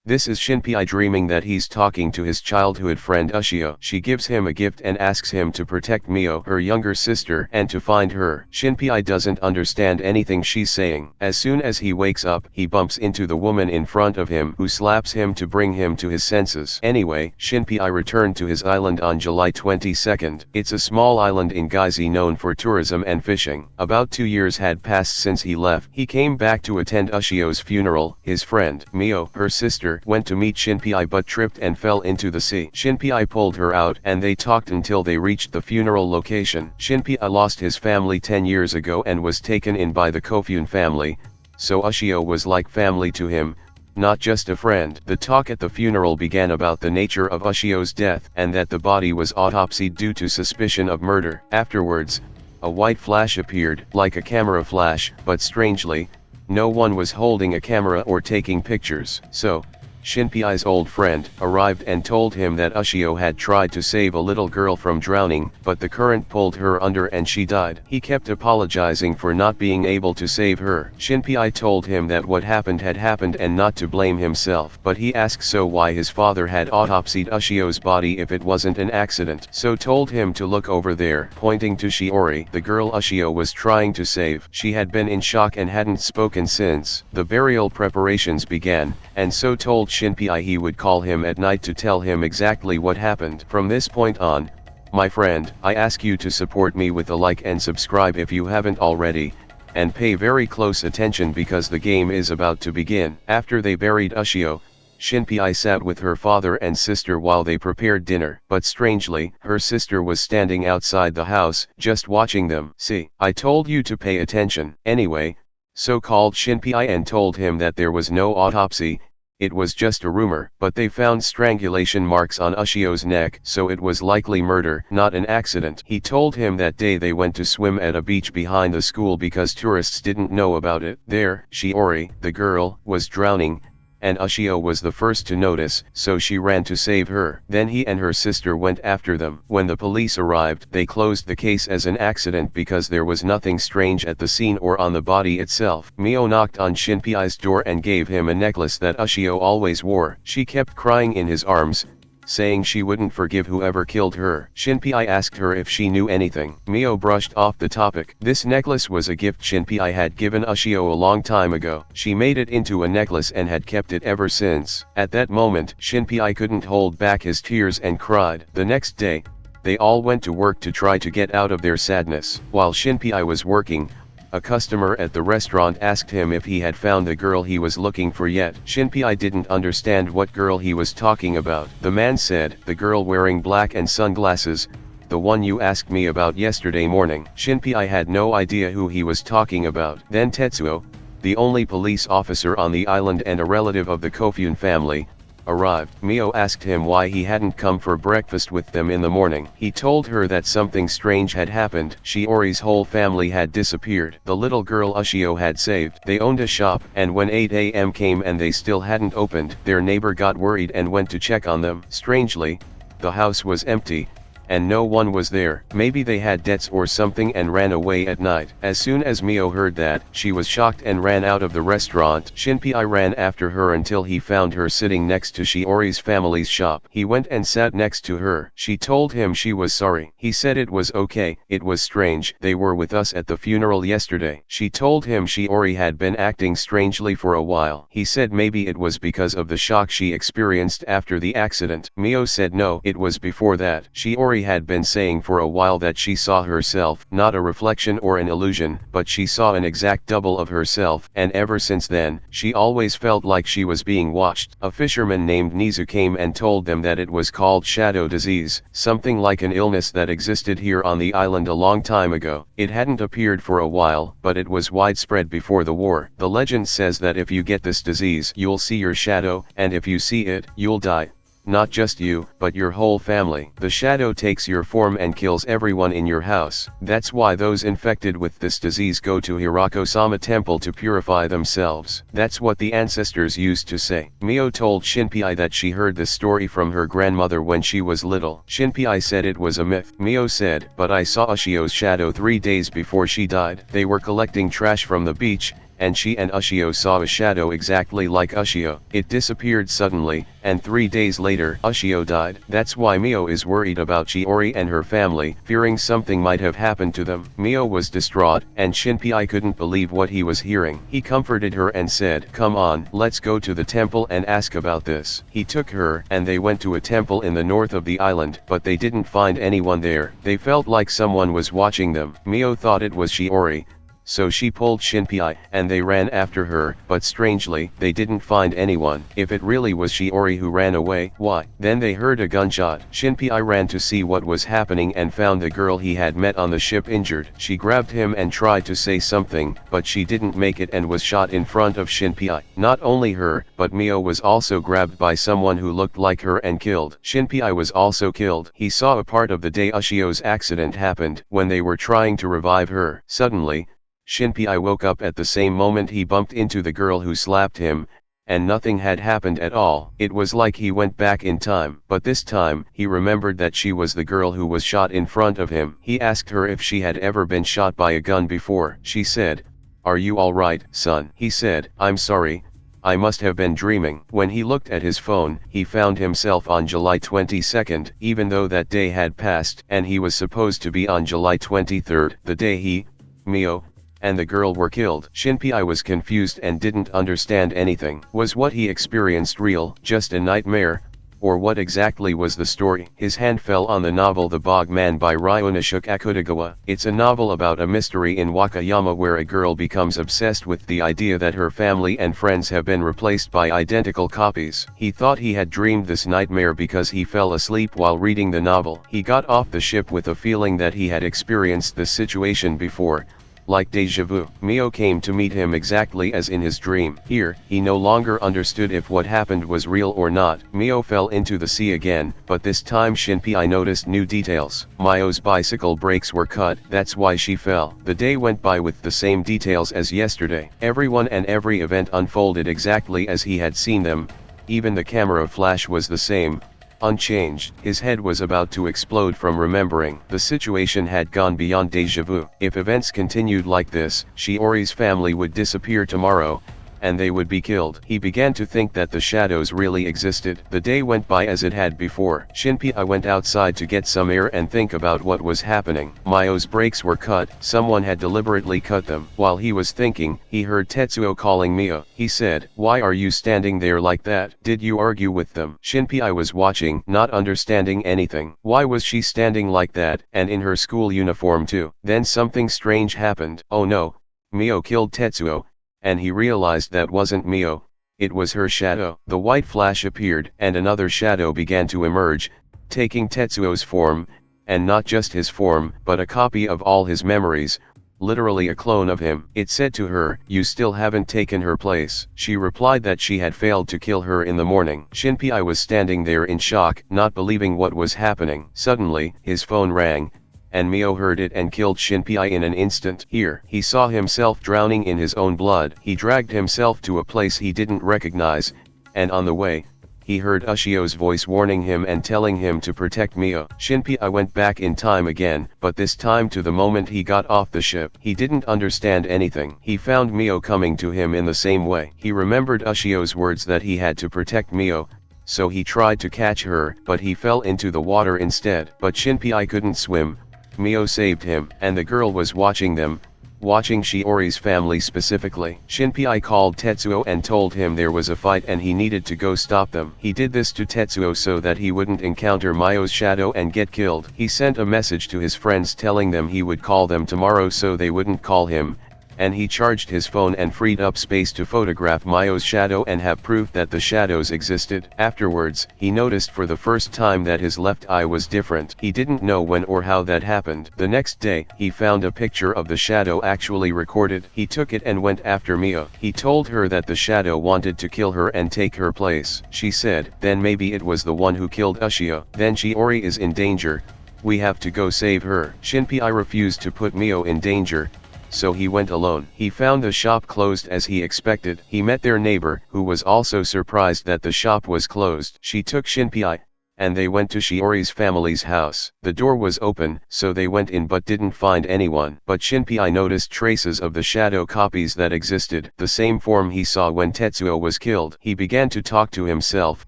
This is Shinpei dreaming that he's talking to his childhood friend Ushio. She gives him a gift and asks him to protect Mio, her younger sister, and to find her. Shinpei doesn't understand anything she's saying. As soon as he wakes up, he bumps into the woman in front of him who slaps him to bring him to his senses. Anyway, Shinpei returned to his island on July 22nd. It's a small island in Gaizi known for tourism and fishing. About 2 years had passed since he left. He came back to attend Ushio's funeral. His friend, Mio, her sister, went to meet Shinpei but tripped and fell into the sea. Shinpei pulled her out and they talked until they reached the funeral location. Shinpei lost his family 10 years ago and was taken in by the Kofune family, so Ushio was like family to him, not just a friend. The talk at the funeral began about the nature of Ushio's death and that the body was autopsied due to suspicion of murder. Afterwards, a white flash appeared, like a camera flash, but strangely, no one was holding a camera or taking pictures. So, Shinpei's old friend arrived and told him that Ushio had tried to save a little girl from drowning, but the current pulled her under and she died. He kept apologizing for not being able to save her. Shinpei told him that what happened had happened and not to blame himself. But he asked so why his father had autopsied Ushio's body if it wasn't an accident. So told him to look over there, pointing to Shiori, the girl Ushio was trying to save. She had been in shock and hadn't spoken since. The burial preparations began, and so told Shinpei he would call him at night to tell him exactly what happened. From this point on, my friend, I ask you to support me with a like and subscribe if you haven't already, and pay very close attention because the game is about to begin. After they buried Ushio, Shinpei sat with her father and sister while they prepared dinner. But strangely, her sister was standing outside the house, just watching them. See, I told you to pay attention. Anyway, so called Shinpei and told him that there was no autopsy. It was just a rumor, but they found strangulation marks on Ushio's neck, so it was likely murder, not an accident. He told him that day they went to swim at a beach behind the school because tourists didn't know about it. There, Shiori, the girl, was drowning, and Ushio was the first to notice, so she ran to save her. Then he and her sister went after them. When the police arrived, they closed the case as an accident because there was nothing strange at the scene or on the body itself. Mio knocked on Shinpei's door and gave him a necklace that Ushio always wore. She kept crying in his arms, saying she wouldn't forgive whoever killed her. Shinpei asked her if she knew anything. Mio brushed off the topic. This necklace was a gift Shinpei had given Ushio a long time ago. She made it into a necklace and had kept it ever since. At that moment, Shinpei couldn't hold back his tears and cried. The next day, they all went to work to try to get out of their sadness. While Shinpei was working, a customer at the restaurant asked him if he had found the girl he was looking for yet. Shinpei didn't understand what girl he was talking about. The man said, "The girl wearing black and sunglasses, the one you asked me about yesterday morning." Shinpei had no idea who he was talking about. Then Tetsuo, the only police officer on the island and a relative of the Kofune family, arrived. Mio asked him why he hadn't come for breakfast with them in the morning. He told her that something strange had happened. Shiori's whole family had disappeared. The little girl Ushio had saved. They owned a shop, and when 8 a.m. came and they still hadn't opened, their neighbor got worried and went to check on them. Strangely, the house was empty, and no one was there. Maybe they had debts or something and ran away at night. As soon as Mio heard that, she was shocked and ran out of the restaurant. Shinpei ran after her until he found her sitting next to Shiori's family's shop. He went and sat next to her. She told him she was sorry. He said it was okay. It was strange. They were with us at the funeral yesterday. She told him Shiori had been acting strangely for a while. He said maybe it was because of the shock she experienced after the accident. Mio said no, it was before that. Shiori had been saying for a while that she saw herself, not a reflection or an illusion, but she saw an exact double of herself, and ever since then, she always felt like she was being watched. A fisherman named Nizu came and told them that it was called shadow disease, something like an illness that existed here on the island a long time ago. It hadn't appeared for a while, but it was widespread before the war. The legend says that if you get this disease, you'll see your shadow, and if you see it, you'll die. Not just you, but your whole family. The shadow takes your form and kills everyone in your house. That's why those infected with this disease go to Hirako-sama temple to purify themselves. That's what the ancestors used to say. Mio told Shinpei that she heard this story from her grandmother when she was little. Shinpei said it was a myth. Mio said, but I saw Ushio's shadow 3 days before she died. They were collecting trash from the beach, and she and Ushio saw a shadow exactly like Ushio. It disappeared suddenly, and 3 days later Ushio died. That's why Mio is worried about Shiori and her family, fearing something might have happened to them. Mio was distraught, and Shinpei couldn't believe what he was hearing. He comforted her and said, "Come on, let's go to the temple and ask about this." He took her, and they went to a temple in the north of the island, but they didn't find anyone there. They felt like someone was watching them. Mio thought it was Shiori, so she pulled Shinpei, and they ran after her, but strangely, they didn't find anyone. If it really was Shiori who ran away, why? Then they heard a gunshot. Shinpei ran to see what was happening and found the girl he had met on the ship injured. She grabbed him and tried to say something, but she didn't make it and was shot in front of Shinpei. Not only her, but Mio was also grabbed by someone who looked like her and killed. Shinpei was also killed. He saw a part of the day Ushio's accident happened, when they were trying to revive her. Suddenly, Shinpei woke up at the same moment he bumped into the girl who slapped him, and nothing had happened at all. It was like he went back in time, but this time, he remembered that she was the girl who was shot in front of him. He asked her if she had ever been shot by a gun before. She said, "Are you alright, son?" He said, "I'm sorry, I must have been dreaming." When he looked at his phone, he found himself on July 22nd, even though that day had passed, and he was supposed to be on July 23rd, the day he, Mio, and the girl were killed. Shinpei was confused and didn't understand anything. Was what he experienced real, just a nightmare, or what exactly was the story? His hand fell on the novel The Bog Man by Ryunosuke Akutagawa. It's a novel about a mystery in Wakayama where a girl becomes obsessed with the idea that her family and friends have been replaced by identical copies. He thought he had dreamed this nightmare because he fell asleep while reading the novel. He got off the ship with a feeling that he had experienced this situation before, like deja vu. Mio came to meet him exactly as in his dream. Here, he no longer understood if what happened was real or not. Mio fell into the sea again, but this time Shinpei noticed new details. Mio's bicycle brakes were cut, that's why she fell. The day went by with the same details as yesterday. Everyone and every event unfolded exactly as he had seen them, even the camera flash was the same, unchanged. His head was about to explode from remembering. The situation had gone beyond deja vu. If events continued like this, Shiori's family would disappear tomorrow, and they would be killed. He began to think that the shadows really existed. The day went by as it had before. Shinpei went outside to get some air and think about what was happening. Mio's brakes were cut, someone had deliberately cut them. While he was thinking, he heard Tetsuo calling Mio. He said, "Why are you standing there like that? Did you argue with them?" Shinpei was watching, not understanding anything. Why was she standing like that, and in her school uniform too? Then something strange happened. Oh no, Mio killed Tetsuo. And he realized that wasn't Mio, it was her shadow. The white flash appeared, and another shadow began to emerge, taking Tetsuo's form, and not just his form, but a copy of all his memories, literally a clone of him. It said to her, "You still haven't taken her place." She replied that she had failed to kill her in the morning. Shinpei was standing there in shock, not believing what was happening. Suddenly, his phone rang, and Mio heard it and killed Shinpei in an instant. Here, he saw himself drowning in his own blood. He dragged himself to a place he didn't recognize, and on the way, he heard Ushio's voice warning him and telling him to protect Mio. Shinpei went back in time again, but this time to the moment he got off the ship. He didn't understand anything. He found Mio coming to him in the same way. He remembered Ushio's words that he had to protect Mio, so he tried to catch her, but he fell into the water instead. But Shinpei couldn't swim. Mio saved him, and the girl was watching them, watching Shiori's family specifically. Shinpei called Tetsuo and told him there was a fight and he needed to go stop them. He did this to Tetsuo so that he wouldn't encounter Mio's shadow and get killed. He sent a message to his friends telling them he would call them tomorrow so they wouldn't call him, and he charged his phone and freed up space to photograph Mio's shadow and have proof that the shadows existed. Afterwards, he noticed for the first time that his left eye was different. He didn't know when or how that happened. The next day, he found a picture of the shadow actually recorded. He took it and went after Mio. He told her that the shadow wanted to kill her and take her place. She said, "Then maybe it was the one who killed Ushio. Then Shiori is in danger. We have to go save her." Shinpei refused to put Mio in danger, so he went alone. He found the shop closed as he expected. He met their neighbor, who was also surprised that the shop was closed. She took Shinpei, and they went to Shiori's family's house. The door was open, so they went in but didn't find anyone. But Shinpei noticed traces of the shadow copies that existed, the same form he saw when Tetsuo was killed. He began to talk to himself,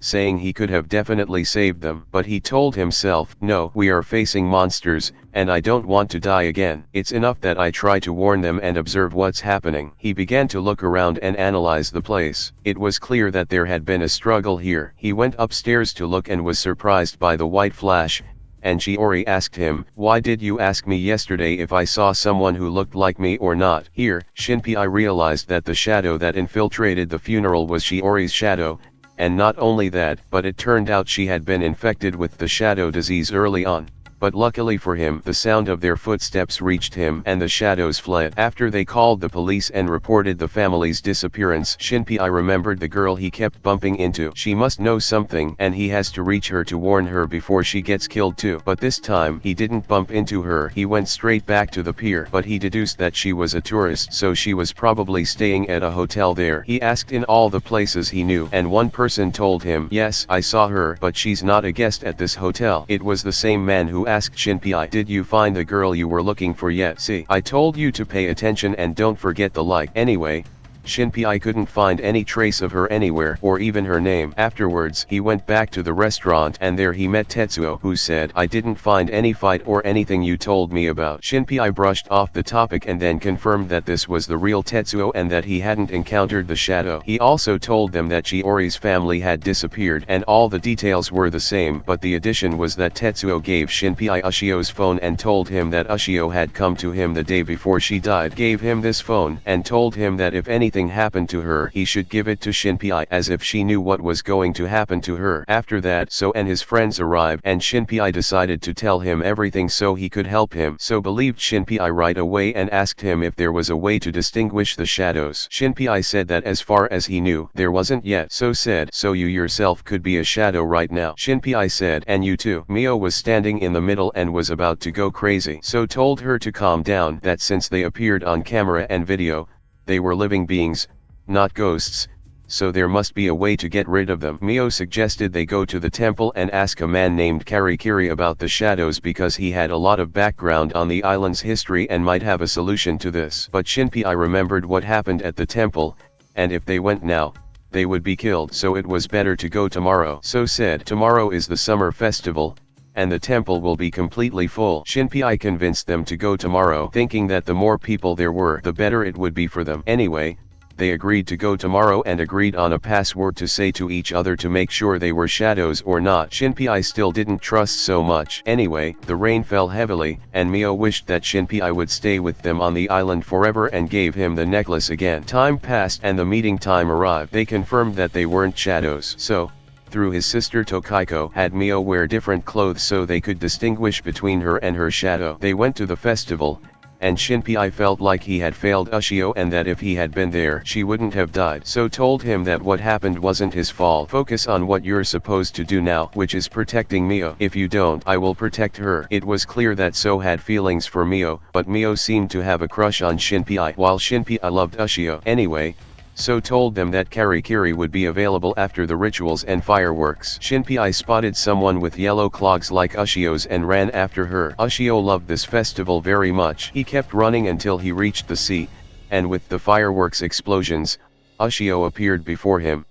saying he could have definitely saved them. But he told himself, no, we are facing monsters, and I don't want to die again. It's enough that I try to warn them and observe what's happening. He began to look around and analyze the place. It was clear that there had been a struggle here. He went upstairs to look and was surprised by the white flash, and Shiori asked him, why did you ask me yesterday if I saw someone who looked like me or not? Here, Shinpei realized that the shadow that infiltrated the funeral was Shiori's shadow, and not only that, but it turned out she had been infected with the shadow disease early on. But luckily for him, the sound of their footsteps reached him and the shadows fled. After they called the police and reported the family's disappearance, Shinpei remembered the girl he kept bumping into. She must know something and he has to reach her to warn her before she gets killed too. But this time, he didn't bump into her. He went straight back to the pier, but he deduced that she was a tourist, so she was probably staying at a hotel there. He asked in all the places he knew, and one person told him, yes, I saw her, but she's not a guest at this hotel. It was the same man who asked Shinpei, did you find the girl you were looking for yet? See, I told you to pay attention and don't forget the like. Anyway, Shinpei couldn't find any trace of her anywhere, or even her name. Afterwards, he went back to the restaurant and there he met Tetsuo, who said, I didn't find any fight or anything you told me about. Shinpei brushed off the topic and then confirmed that this was the real Tetsuo and that he hadn't encountered the shadow. He also told them that Shiori's family had disappeared and all the details were the same, but the addition was that Tetsuo gave Shinpei Ushio's phone and told him that Ushio had come to him the day before she died, gave him this phone, and told him that if anything happened to her, he should give it to Shinpei, as if she knew what was going to happen to her. After that, So and his friends arrived, and Shinpei decided to tell him everything so he could help him. So believed Shinpei right away and asked him if there was a way to distinguish the shadows. Shinpei said that as far as he knew, there wasn't yet. So said, so you yourself could be a shadow right now. Shinpei said, and you too. Mio was standing in the middle and was about to go crazy. So told her to calm down, that since they appeared on camera and video, they were living beings, not ghosts, so there must be a way to get rid of them. Mio suggested they go to the temple and ask a man named Karikiri about the shadows because he had a lot of background on the island's history and might have a solution to this. But Shinpei remembered what happened at the temple, and if they went now, they would be killed, so it was better to go tomorrow. So said, tomorrow is the summer festival, and the temple will be completely full. Shinpei convinced them to go tomorrow, thinking that the more people there were, the better it would be for them. Anyway, they agreed to go tomorrow and agreed on a password to say to each other to make sure they were shadows or not. Shinpei still didn't trust so much. Anyway, the rain fell heavily, and Mio wished that Shinpei would stay with them on the island forever and gave him the necklace again. Time passed and the meeting time arrived. They confirmed that they weren't shadows. So, through his sister Tokiko, had Mio wear different clothes so they could distinguish between her and her shadow. They went to the festival, and Shinpei felt like he had failed Ushio and that if he had been there, she wouldn't have died. So told him that what happened wasn't his fault. Focus on what you're supposed to do now, which is protecting Mio. If you don't, I will protect her. It was clear that So had feelings for Mio, but Mio seemed to have a crush on Shinpei, while Shinpei loved Ushio. Anyway, So told them that Karikiri would be available after the rituals and fireworks. Shinpei spotted someone with yellow clogs like Ushio's and ran after her. Ushio loved this festival very much. He kept running until he reached the sea, and with the fireworks explosions, Ushio appeared before him.